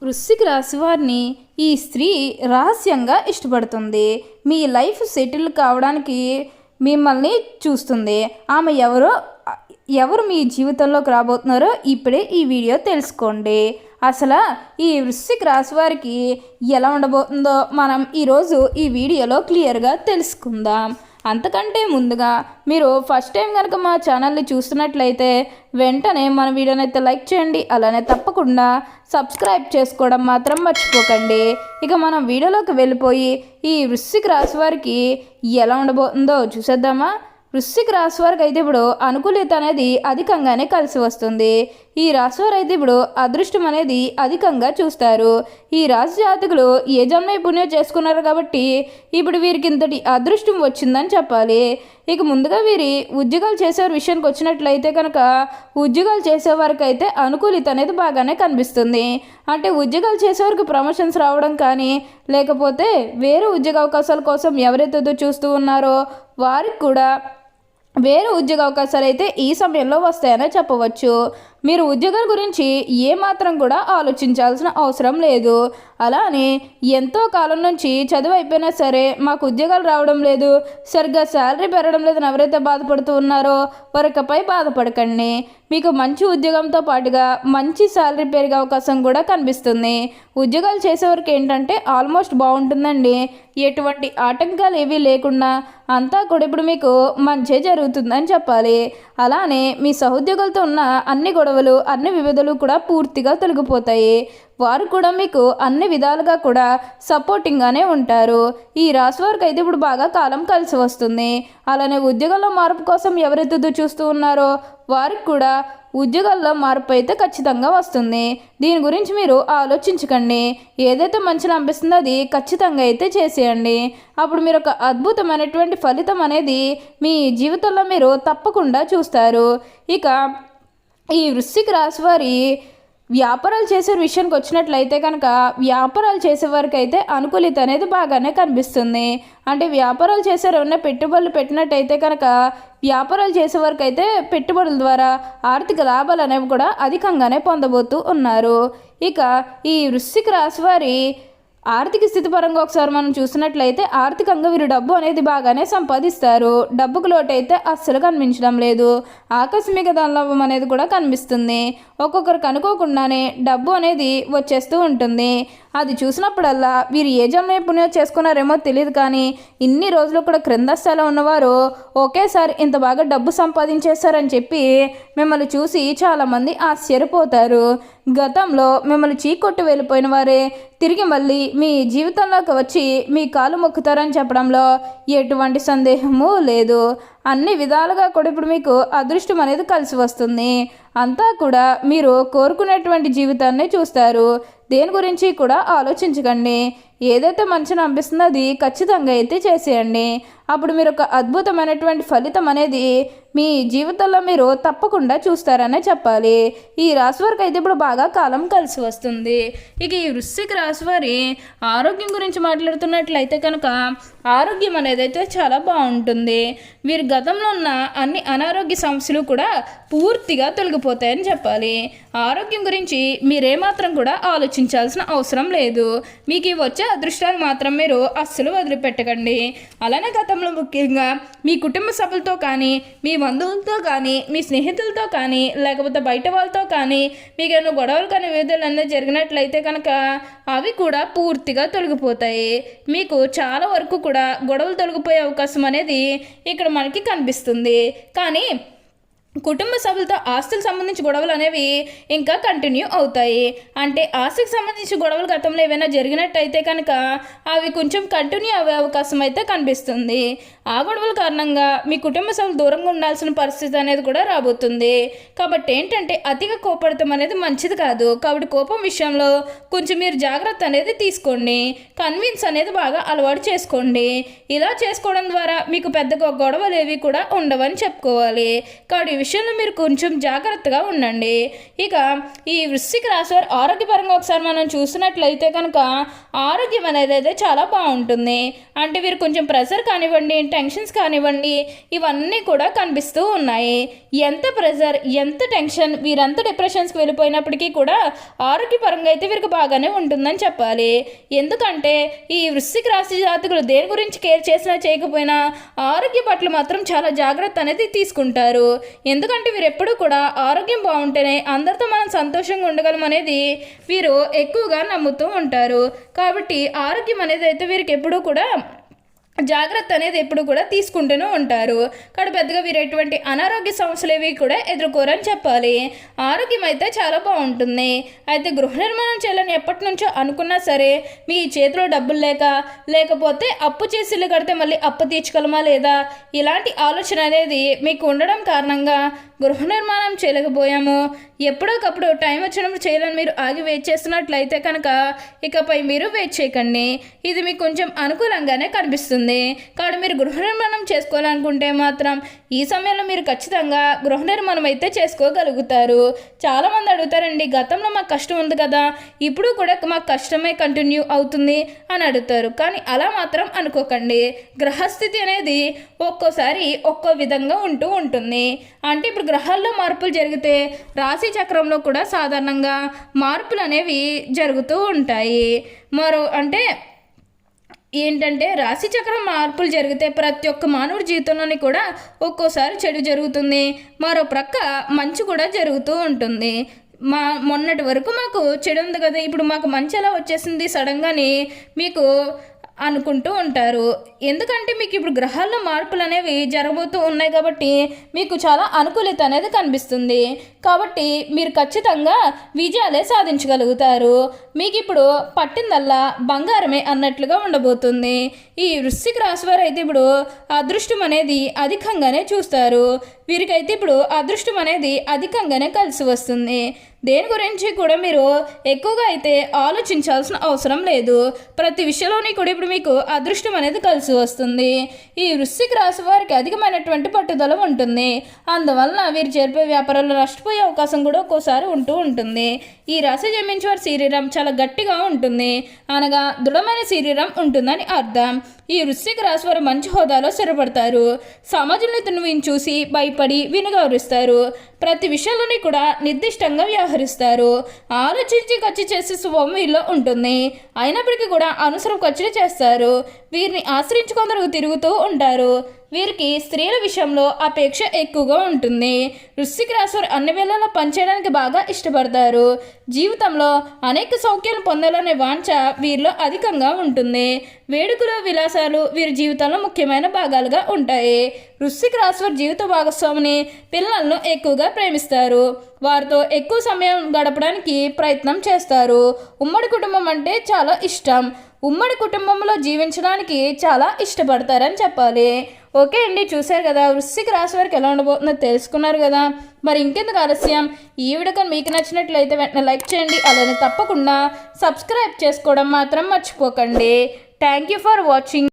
వృశ్చిక రాశి వారిని ఈ స్త్రీ రహస్యంగా ఇష్టపడుతుంది. మీ లైఫ్ సెటిల్ కావడానికి మిమ్మల్ని చూస్తుంది. ఆమె ఎవరు మీ జీవితంలోకి రాబోతున్నారో ఇప్పుడే ఈ వీడియో తెలుసుకోండి. అసలు ఈ వృశ్చిక రాశి వారికి ఎలా ఉండబోతుందో మనం ఈరోజు ఈ వీడియోలో క్లియర్గా తెలుసుకుందాం. అంతకంటే ముందుగా మీరు ఫస్ట్ టైం కనుక మా ఛానల్ని చూస్తున్నట్లయితే వెంటనే మన వీడియోని అయితే లైక్ చేయండి. అలానే తప్పకుండా సబ్స్క్రైబ్ చేసుకోవడం మాత్రం మర్చిపోకండి. ఇక మనం వీడియోలోకి వెళ్ళిపోయి ఈ వృశ్చిక రాశి వారికి ఎలా ఉండబోతుందో చూసేద్దామా. వృశ్చిక రాశి వారికి అయితే ఇప్పుడు అనుకూలత అనేది అధికంగానే కలిసి వస్తుంది. ఈ రాశి వారు అయితే ఇప్పుడు అదృష్టం అనేది అధికంగా చూస్తారు. ఈ రాశి జాతకులు ఏ జన్మ పుణ్యం చేసుకున్నారు కాబట్టి ఇప్పుడు వీరికి ఇంతటి అదృష్టం వచ్చిందని చెప్పాలి. ఇక ముందుగా వీరి ఉద్యోగాలు చేసే విషయానికి వచ్చినట్లయితే కనుక ఉద్యోగాలు చేసేవారికి అయితే అనుకూలత అనేది బాగానే కనిపిస్తుంది. అంటే ఉద్యోగాలు చేసేవారికి ప్రమోషన్స్ రావడం కానీ లేకపోతే వేరే ఉద్యోగ అవకాశాల కోసం ఎవరైతే చూస్తూ ఉన్నారో వారికి కూడా వేరే ఉద్యోగ అవకాశాలు అయితే ఈ సమయంలో వస్తాయనే చెప్పవచ్చు. మీరు ఉద్యోగాల గురించి ఏమాత్రం కూడా ఆలోచించాల్సిన అవసరం లేదు. అలానే ఎంతో కాలం నుంచి చదువు అయిపోయినా సరే మాకు ఉద్యోగాలు రావడం లేదు, సరిగ్గా శాలరీ పెరగడం లేదని ఎవరైతే బాధపడుతూ ఉన్నారో వారికపై బాధపడకండి. మీకు మంచి ఉద్యోగంతో పాటుగా మంచి శాలరీ పెరిగే అవకాశం కూడా కనిపిస్తుంది. ఉద్యోగాలు చేసేవారికి ఏంటంటే ఆల్మోస్ట్ బాగుంటుందండి. ఎటువంటి ఆటంకాలు ఏవీ లేకుండా అంతా కూడా ఇప్పుడు మీకు మంచి జరుగుతుందని చెప్పాలి. అలానే మీ సహోద్యోగులతో ఉన్న అన్ని గొడవలు అన్ని విభేదాలు కూడా పూర్తిగా తొలగిపోతాయి. వారు కూడా మీకు అన్ని విధాలుగా కూడా సపోర్టింగ్గానే ఉంటారు. ఈ రాశి వారికి అయితే ఇప్పుడు బాగా కాలం కలిసి వస్తుంది. అలానే ఉద్యోగాల్లో మార్పు కోసం ఎవరైతే చూస్తూ ఉన్నారో వారికి కూడా ఉద్యోగాల్లో మార్పు అయితే ఖచ్చితంగా వస్తుంది. దీని గురించి మీరు ఆలోచించకండి. ఏదైతే మంచిగా అనిపిస్తుందో అది ఖచ్చితంగా అయితే చేసేయండి. అప్పుడు మీరు ఒక అద్భుతమైనటువంటి ఫలితం అనేది మీ జీవితంలో మీరు తప్పకుండా చూస్తారు. ఇక ఈ వృశ్చిక రాశి వారి వ్యాపారాలు చేసే విషయానికి వచ్చినట్లయితే కనుక వ్యాపారాలు చేసేవారికి అయితే అనుకూలత అనేది బాగానే కనిపిస్తుంది. అంటే వ్యాపారాలు చేసేవారు ఏమన్నా పెట్టుబడులు పెట్టినట్టయితే కనుక వ్యాపారాలు చేసేవారికి అయితే పెట్టుబడుల ద్వారా ఆర్థిక లాభాలు అనేవి కూడా అధికంగానే పొందబోతూ ఉన్నారు. ఇక ఈ వృశ్చిక రాశి వారి ఆర్థిక స్థితి పరంగా ఒకసారి మనం చూసినట్లయితే ఆర్థికంగా వీరు డబ్బు అనేది బాగానే సంపాదిస్తారు. డబ్బుకు లోటు అయితే అస్సలు కనిపించడం లేదు. ఆకస్మిక ధనలాభం అనేది కూడా కనిపిస్తుంది. ఒక్కొక్కరికి అనుకోకుండానే డబ్బు అనేది వచ్చేస్తూ ఉంటుంది. అది చూసినప్పుడల్లా వీరు ఏ జన్మ పుణ్యం చేసుకున్నారేమో తెలియదు, కానీ ఇన్ని రోజులు కూడా క్రింద స్థాయిలో ఉన్నవారు ఒకేసారి ఇంత బాగా డబ్బు సంపాదించేస్తారని చెప్పి మిమ్మల్ని చూసి చాలామంది ఆశ్చర్యపోతారు. గతంలో మిమ్మల్ని చీకొట్టు వెళ్ళిపోయిన వారే తిరిగి మళ్ళీ మీ జీవితంలోకి వచ్చి మీ కాలు మొక్కుతారని చెప్పడంలో ఎటువంటి సందేహము లేదు. అన్ని విధాలుగా కూడా ఇప్పుడు మీకు అదృష్టం అనేది కలిసి వస్తుంది. అంతా కూడా మీరు కోరుకునేటువంటి జీవితాన్ని చూస్తారు. దేని గురించి కూడా ఆలోచించకండి. ఏదైతే మంచిగా అనిపిస్తుందో అది ఖచ్చితంగా అయితే చేసేయండి. అప్పుడు మీరు ఒక అద్భుతమైనటువంటి ఫలితం అనేది మీ జీవితంలో మీరు తప్పకుండా చూస్తారనే చెప్పాలి. ఈ రాశి వారికి అయితే ఇప్పుడు బాగా కాలం కలిసి వస్తుంది. ఇక ఈ వృశ్చిక రాశి వారి ఆరోగ్యం గురించి మాట్లాడుతున్నట్లయితే కనుక ఆరోగ్యం అనేది అయితే చాలా బాగుంటుంది. వీరి గతంలో ఉన్న అన్ని అనారోగ్య సమస్యలు కూడా పూర్తిగా తొలగిపోతాయని చెప్పాలి. ఆరోగ్యం గురించి మీరేమాత్రం కూడా ఆలోచించాల్సిన అవసరం లేదు. మీకు వచ్చే అదృష్టాలు మాత్రం మీరు అస్సలు వదిలిపెట్టకండి. అలానే గతంలో ముఖ్యంగా మీ కుటుంబ సభ్యులతో కానీ మీ బంధువులతో కానీ మీ స్నేహితులతో కానీ లేకపోతే బయట వాళ్ళతో కానీ మీకు ఏమైనా గొడవలు కానీ వివిధాలు అన్నీ జరిగినట్లయితే కనుక అవి కూడా పూర్తిగా తొలగిపోతాయి. మీకు చాలా వరకు కూడా గొడవలు తొలగిపోయే అవకాశం అనేది ఇక్కడ మనకి కనిపిస్తుంది. కానీ కుటుంబ సభ్యులతో ఆస్తులకు సంబంధించి గొడవలు అనేవి ఇంకా కంటిన్యూ అవుతాయి. అంటే ఆస్తికి సంబంధించి గొడవలు గతంలో ఏమైనా జరిగినట్టయితే కనుక అవి కొంచెం కంటిన్యూ అయ్యే అవకాశం అయితే కనిపిస్తుంది. ఆ గొడవల కారణంగా మీ కుటుంబ సభ్యులు దూరంగా ఉండాల్సిన పరిస్థితి అనేది కూడా రాబోతుంది. కాబట్టి ఏంటంటే అతిగా కోపడటం అనేది మంచిది కాదు. కాబట్టి కోపం విషయంలో కొంచెం మీరు జాగ్రత్త అనేది తీసుకోండి. కన్విన్స్ అనేది బాగా అలవాటు చేసుకోండి. ఇలా చేసుకోవడం ద్వారా మీకు పెద్దగా గొడవలు ఏవి కూడా ఉండవని చెప్పుకోవాలి. కాబట్టి విషయంలో మీరు కొంచెం జాగ్రత్తగా ఉండండి. ఇక ఈ వృశ్చిక రాశి వారు ఆరోగ్యపరంగా ఒకసారి మనం చూసినట్లయితే కనుక ఆరోగ్యం అనేది అయితే చాలా బాగుంటుంది. అంటే వీరు కొంచెం ప్రెషర్ కానివ్వండి, టెన్షన్స్ కానివ్వండి, ఇవన్నీ కూడా కనిపిస్తూ ఉన్నాయి. ఎంత ప్రెషర్, ఎంత టెన్షన్, వీరంతా డిప్రెషన్స్కి వెళ్ళిపోయినప్పటికీ కూడా ఆరోగ్యపరంగా అయితే వీరికి బాగానే ఉంటుందని చెప్పాలి. ఎందుకంటే ఈ వృశ్చిక రాశి జాతకులు దేని గురించి కేర్ చేసినా చేయకపోయినా ఆరోగ్య పట్ల మాత్రం చాలా జాగ్రత్త అనేది తీసుకుంటారు. ఎందుకంటే వీరు ఎప్పుడూ కూడా ఆరోగ్యం బాగుంటేనే అందరితో మనం సంతోషంగా ఉండగలం అనేది వీరు ఎక్కువగా నమ్ముతూ ఉంటారు. కాబట్టి ఆరోగ్యం అనేది అయితే వీరికి ఎప్పుడూ కూడా జాగ్రత్త అనేది ఎప్పుడు కూడా తీసుకుంటూనే ఉంటారు. ఇక్కడ పెద్దగా వీరు ఎటువంటి అనారోగ్య సమస్యలు ఏవి కూడా ఎదుర్కోరని చెప్పాలి. ఆరోగ్యం అయితే చాలా బాగుంటుంది. అయితే గృహ నిర్మాణం చేయాలని ఎప్పటి నుంచో అనుకున్నా సరే మీ చేతిలో డబ్బులు లేకపోతే అప్పు చేసి ఇల్లు కడితే మళ్ళీ అప్పు తీర్చగలమా లేదా, ఇలాంటి ఆలోచన అనేది మీకు ఉండడం కారణంగా గృహ నిర్మాణం చేయలేకపోయాము, ఎప్పుడోకప్పుడు టైం వచ్చినప్పుడు చేయాలని మీరు ఆగి వెయిట్ చేస్తున్నట్లయితే కనుక ఇకపై మీరు వెయిట్ చేయకండి. ఇది మీకు కొంచెం అనుకూలంగానే కనిపిస్తుంది. కాబట్టి మీరు గృహ నిర్మాణం చేసుకోవాలనుకుంటే మాత్రం ఈ సమయంలో మీరు ఖచ్చితంగా గృహ నిర్మాణం అయితే చేసుకోగలుగుతారు. చాలామంది అడుగుతారండి, గతంలో మాకు కష్టం ఉంది కదా, ఇప్పుడు కూడా మాకు కష్టమే కంటిన్యూ అవుతుంది అని అడుగుతారు. కానీ అలా మాత్రం అనుకోకండి. గ్రహస్థితి అనేది ఒక్కోసారి ఒక్కో విధంగా ఉంటూ ఉంటుంది. అంటే ఇప్పుడు గ్రహాల్లో మార్పులు జరిగితే రాశి చక్రంలో కూడా సాధారణంగా మార్పులు అనేవి జరుగుతూ ఉంటాయి. ఏంటంటే రాశి చక్రం మార్పులు జరిగితే ప్రతి ఒక్క మానవుడి జీవితంలోని కూడా ఒక్కోసారి చెడు జరుగుతుంది, మరో ప్రక్క మంచి కూడా జరుగుతూ ఉంటుంది. మొన్నటి వరకు మాకు చెడు ఉంది కదా, ఇప్పుడు మాకు మంచి ఎలా వచ్చేసింది సడన్గాని మీకు అనుకుంటూ ఉంటారు. ఎందుకంటే మీకు ఇప్పుడు గ్రహాల్లో మార్పులు అనేవి జరగబోతూ ఉన్నాయి కాబట్టి మీకు చాలా అనుకూలత అనేది కనిపిస్తుంది. కాబట్టి మీరు ఖచ్చితంగా విజయాలే సాధించగలుగుతారు. మీకు ఇప్పుడు పట్టిందల్లా బంగారమే అన్నట్లుగా ఉండబోతుంది. ఈ వృశ్చిక రాశి వారు అయితే ఇప్పుడు అదృష్టం అనేది అధికంగానే చూస్తారు. వీరికైతే ఇప్పుడు అదృష్టం అనేది అధికంగానే కలిసి వస్తుంది. దేని గురించి కూడా మీరు ఎక్కువగా అయితే ఆలోచించాల్సిన అవసరం లేదు. ప్రతి విషయంలోని కూడా ఇప్పుడు మీకు అదృష్టం అనేది కలిసి వస్తుంది. ఈ వృశ్చిక రాశి వారికి అధికమైనటువంటి పట్టుదల ఉంటుంది. అందువలన వీరు జరిపే వ్యాపారాల్లో నష్టపోయే అవకాశం కూడా ఒక్కోసారి ఉంటూ ఉంటుంది. ఈ రాశి జన్మించే వారి శరీరం చాలా గట్టిగా ఉంటుంది, అనగా దృఢమైన శరీరం ఉంటుందని అర్థం. ఈ వృశ్చిక రాశి వారు మంచి హోదాలో స్థిరపడతారు. సమాజంలో వీరిని చూసి భయపడి వీరిని గౌరవిస్తారు. ప్రతి విషయంలోని కూడా నిర్దిష్టంగా వ్యవహరిస్తారు. ఆలోచించి ఖర్చు చేసే స్వభావం వీరిలో ఉంటుంది. అయినప్పటికీ కూడా అనవసరం ఖర్చులు చేస్తారు. వీరిని ఆశ్రయించి కొందరు తిరుగుతూ ఉంటారు. వీరికి స్త్రీల విషయంలో అపేక్ష ఎక్కువగా ఉంటుంది. వృశ్చిక రాశి వారు అన్ని వేళలా పనిచేయడానికి బాగా ఇష్టపడతారు. జీవితంలో అనేక సౌఖ్యాలు పొందాలనే వాంఛ వీరిలో అధికంగా ఉంటుంది. వేడుకలు, విలాసాలు వీరి జీవితంలో ముఖ్యమైన భాగాలుగా ఉంటాయి. వృశ్చిక రాశి వారి జీవిత భాగస్వామిని, పిల్లలను ఎక్కువగా ప్రేమిస్తారు. వారితో ఎక్కువ సమయం గడపడానికి ప్రయత్నం చేస్తారు. ఉమ్మడి కుటుంబం అంటే చాలా ఇష్టం. ఉమ్మడి కుటుంబంలో జీవించడానికి చాలా ఇష్టపడతారని చెప్పాలి. ఓకే అండి, చూశారు కదా వృశ్చిక రాశి వారికి ఎలా ఉండబోతుందో తెలుసుకున్నారు కదా. మరి ఇంకెందుకు ఆలస్యం, ఈ వీడియో మీకు నచ్చినట్లయితే వెంటనే లైక్ చేయండి. అలానే తప్పకుండా సబ్స్క్రైబ్ చేసుకోవడం మాత్రం మర్చిపోకండి. Thank you for watching.